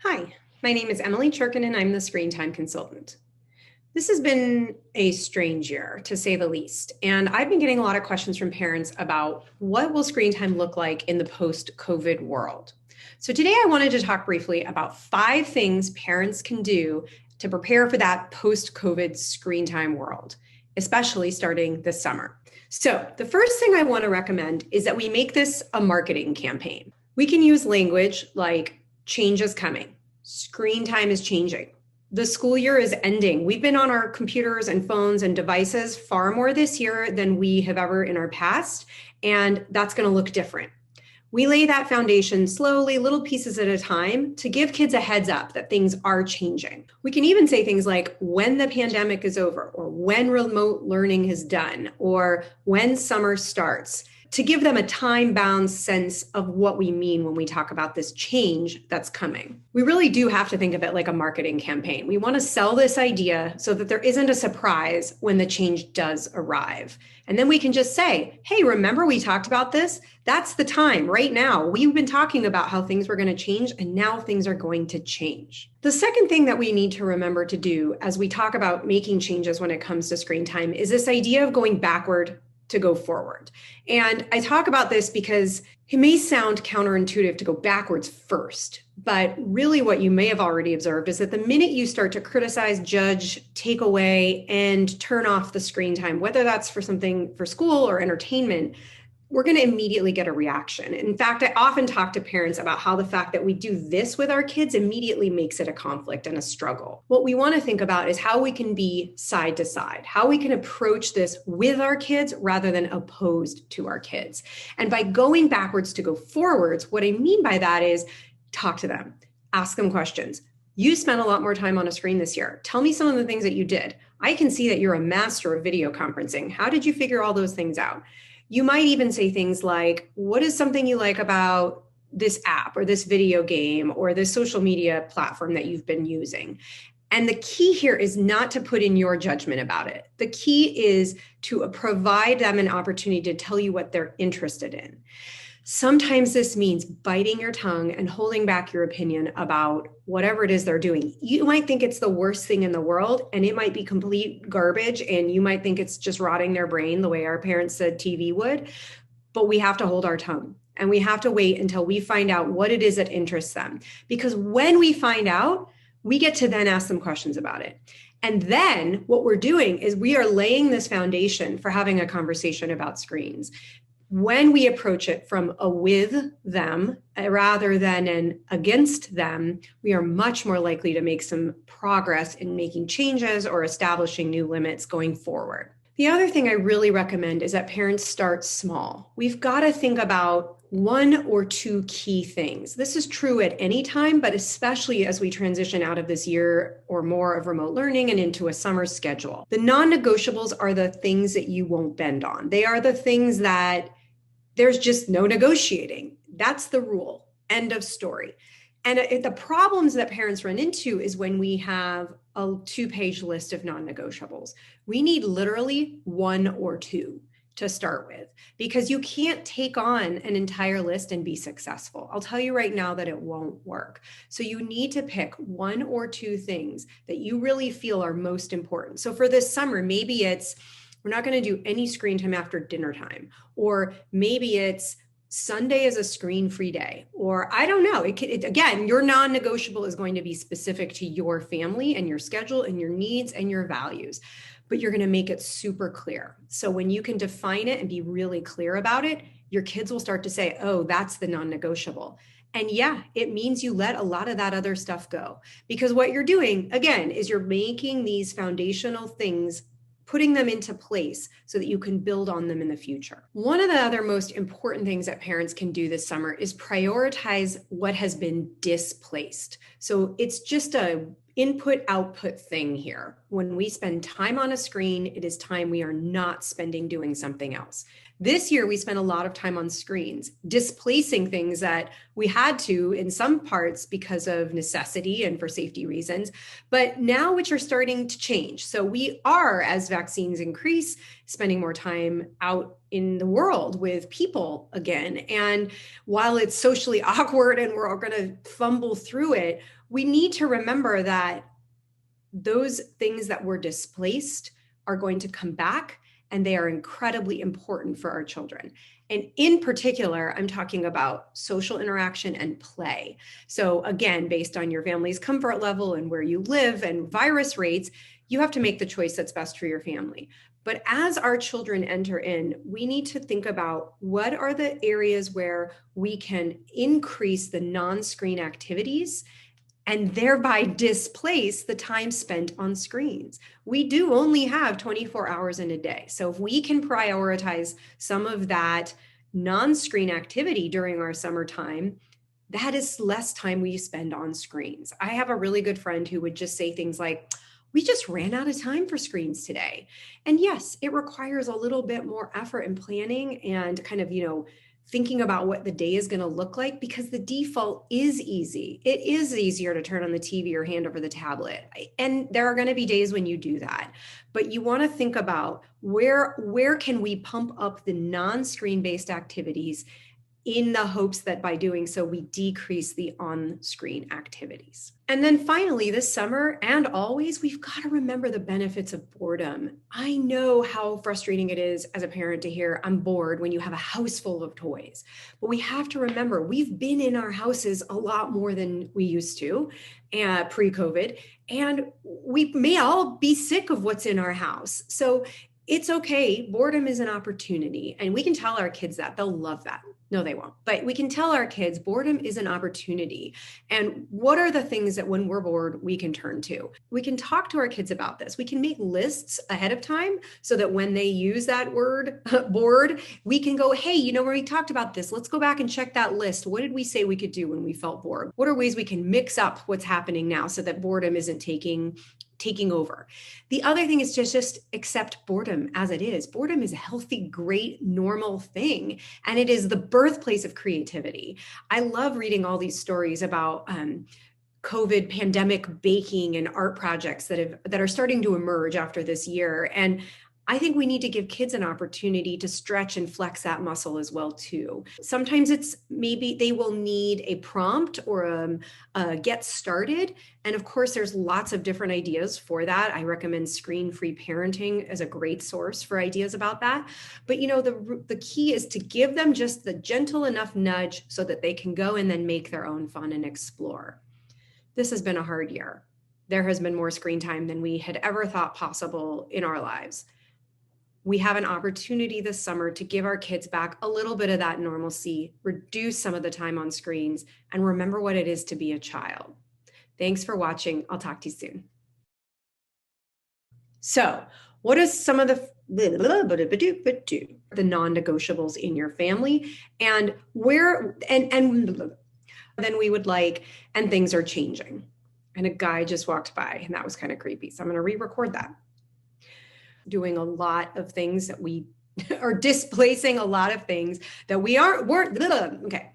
Hi, my name is Emily Cherkin and I'm the Screentime Consultant. This has been a strange year, to say the least, and I've been getting a lot of questions from parents about what will screen time look like in the post-COVID world. So today I wanted to talk briefly about 5 things parents can do to prepare for that post-COVID screen time world, especially starting this summer. So the first thing I want to recommend is that we make this a marketing campaign. We can use language like change is coming. Screen time is changing. The school year is ending. We've been on our computers and phones and devices far more this year than we have ever in our past, and that's going to look different. We lay that foundation slowly, little pieces at a time, to give kids a heads up that things are changing. We can even say things like when the pandemic is over, or when remote learning is done, or when summer starts, to give them a time-bound sense of what we mean when we talk about this change that's coming. We really do have to think of it like a marketing campaign. We want to sell this idea so that there isn't a surprise when the change does arrive. And then we can just say, hey, remember we talked about this? That's the time right now. We've been talking about how things were going to change, and now things are going to change. The second thing that we need to remember to do as we talk about making changes when it comes to screen time is this idea of going backward to go forward. And I talk about this because it may sound counterintuitive to go backwards first, but really what you may have already observed is that the minute you start to criticize, judge, take away, and turn off the screen time, whether that's for something for school or entertainment, we're going to immediately get a reaction. In fact, I often talk to parents about how the fact that we do this with our kids immediately makes it a conflict and a struggle. What we want to think about is how we can be side to side, how we can approach this with our kids rather than opposed to our kids. And by going backwards to go forwards, what I mean by that is talk to them, ask them questions. You spent a lot more time on a screen this year. Tell me some of the things that you did. I can see that you're a master of video conferencing. How did you figure all those things out? You might even say things like, what is something you like about this app or this video game or this social media platform that you've been using? And the key here is not to put in your judgment about it. The key is to provide them an opportunity to tell you what they're interested in. Sometimes this means biting your tongue and holding back your opinion about whatever it is they're doing. You might think it's the worst thing in the world, and it might be complete garbage, and you might think it's just rotting their brain the way our parents said TV would, but we have to hold our tongue. And we have to wait until we find out what it is that interests them. Because when we find out, we get to then ask them questions about it. And then what we're doing is we are laying this foundation for having a conversation about screens. When we approach it from a with them rather than an against them, we are much more likely to make some progress in making changes or establishing new limits going forward. The other thing I really recommend is that parents start small. We've got to think about 1 or 2 key things. This is true at any time, but especially as we transition out of this year or more of remote learning and into a summer schedule. The non-negotiables are the things that you won't bend on. They are the things that there's just no negotiating. That's the rule. End of story. And the problems that parents run into is when we have a 2-page list of non-negotiables. We need literally 1 or 2 to start with, because you can't take on an entire list and be successful. I'll tell you right now that it won't work. So you need to pick 1 or 2 things that you really feel are most important. So for this summer, maybe it's we're not going to do any screen time after dinner time, or maybe it's Sunday is a screen-free day, or I don't know. Again, your non-negotiable is going to be specific to your family and your schedule and your needs and your values, but you're going to make it super clear. So when you can define it and be really clear about it, your kids will start to say, oh, that's the non-negotiable. And yeah, it means you let a lot of that other stuff go, because what you're doing, again, is you're making these foundational things, putting them into place so that you can build on them in the future. One of the other most important things that parents can do this summer is prioritize what has been displaced. So it's just a input-output thing here. when we spend time on a screen, it is time we are not spending doing something else. This year, we spent a lot of time on screens, displacing things that we had to in some parts because of necessity and for safety reasons, but now which are starting to change. So we are, as vaccines increase, spending more time out in the world with people again. And while it's socially awkward and we're all going to fumble through it, we need to remember that those things that were displaced are going to come back, and they are incredibly important for our children. And in particular, I'm talking about social interaction and play. So again, based on your family's comfort level and where you live and virus rates, you have to make the choice that's best for your family. But as our children enter in, we need to think about what are the areas where we can increase the non-screen activities and thereby displace the time spent on screens. We do only have 24 hours in a day. So if we can prioritize some of that non-screen activity during our summertime, that is less time we spend on screens. I have a really good friend who would just say things like, we just ran out of time for screens today. And yes, it requires a little bit more effort and planning and kind of, thinking about what the day is going to look like, because the default is easy. It is easier to turn on the TV or hand over the tablet. And there are going to be days when you do that. But you want to think about where can we pump up the non-screen based activities in the hopes that by doing so, we decrease the on-screen activities. And then finally, this summer and always, we've got to remember the benefits of boredom. I know how frustrating it is as a parent to hear, I'm bored, when you have a house full of toys. But we have to remember, we've been in our houses a lot more than we used to pre-COVID, and we may all be sick of what's in our house. So it's okay. Boredom is an opportunity, and we can tell our kids that. They'll love that. No, they won't. But we can tell our kids boredom is an opportunity. And what are the things that when we're bored, we can turn to? We can talk to our kids about this. We can make lists ahead of time so that when they use that word bored, we can go, hey, when we talked about this, let's go back and check that list. What did we say we could do when we felt bored? What are ways we can mix up what's happening now so that boredom isn't taking over? The other thing is just accept boredom as it is. Boredom is a healthy, great, normal thing. And it is the birthplace of creativity. I love reading all these stories about COVID pandemic baking and art projects that are starting to emerge after this year. And I think we need to give kids an opportunity to stretch and flex that muscle as well, too. Sometimes it's maybe they will need a prompt or a get started. And of course, there's lots of different ideas for that. I recommend Screen-Free Parenting as a great source for ideas about that. But the key is to give them just the gentle enough nudge so that they can go and then make their own fun and explore. This has been a hard year. There has been more screen time than we had ever thought possible in our lives. We have an opportunity this summer to give our kids back a little bit of that normalcy, reduce some of the time on screens, and remember what it is to be a child. Thanks for watching. I'll talk to you soon. So, what is some of the non-negotiables in your family, and where and then we would like, and things are changing. And a guy just walked by, and that was kind of creepy. So I'm going to re-record that. Doing a lot of things that we are displacing a lot of things that weren't. Okay.